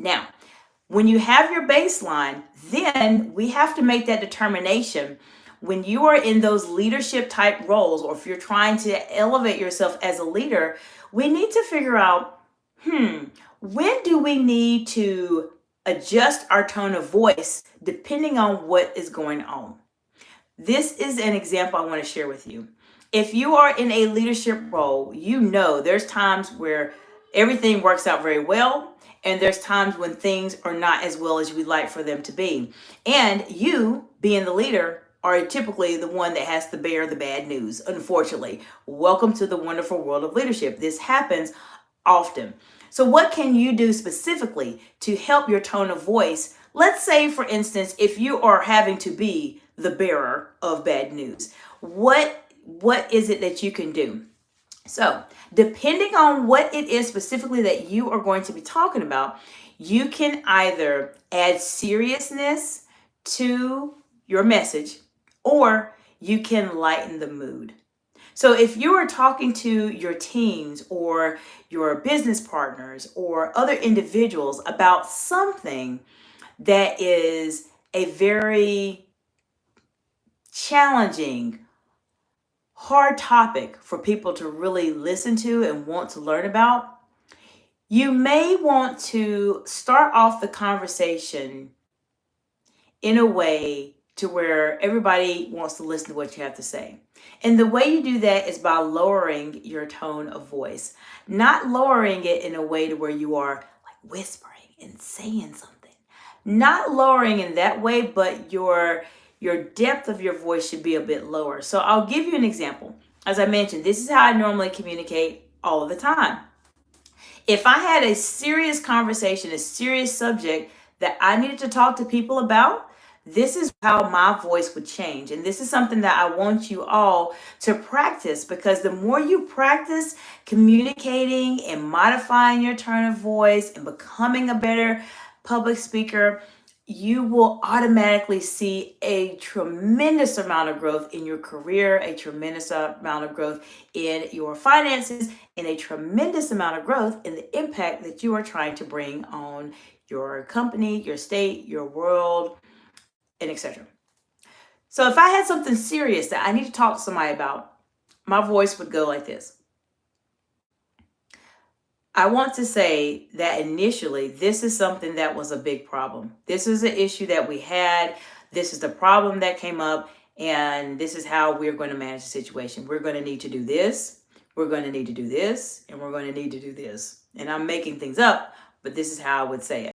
Now, when you have your baseline, then we have to make that determination when you are in those leadership type roles, or if you're trying to elevate yourself as a leader, we need to figure out, when do we need to adjust our tone of voice depending on what is going on? This is an example I want to share with you. If you are in a leadership role, you know there's times where everything works out very well, and there's times when things are not as well as we'd like for them to be. And you, being the leader, are typically the one that has to bear the bad news, unfortunately. Welcome to the wonderful world of leadership. This happens often. So, what can you do specifically to help your tone of voice? Let's say, for instance, if you are having to be the bearer of bad news, what is it that you can do? So, depending on what it is specifically that you are going to be talking about, you can either add seriousness to your message, or you can lighten the mood. So if you are talking to your teams or your business partners or other individuals about something that is a very challenging, hard topic for people to really listen to and want to learn about, you may want to start off the conversation in a way to where everybody wants to listen to what you have to say. And the way you do that is by lowering your tone of voice, not lowering it in a way to where you are like whispering and saying something, not lowering in that way, but your depth of your voice should be a bit lower. So I'll give you an example. As I mentioned, this is how I normally communicate all of the time. If I had a serious conversation, a serious subject that I needed to talk to people about, this is how my voice would change. And this is something that I want you all to practice, because the more you practice communicating and modifying your tone of voice and becoming a better public speaker, you will automatically see a tremendous amount of growth in your career, a tremendous amount of growth in your finances, and a tremendous amount of growth in the impact that you are trying to bring on your company, your state, your world, and etc. So if I had something serious that I need to talk to somebody about, my voice would go like this. I want to say that initially, this is something that was a big problem. This is an issue that we had. This is the problem that came up, and this is how we're going to manage the situation. We're going to need to do this. We're going to need to do this, and we're going to need to do this. And I'm making things up, but this is how I would say it.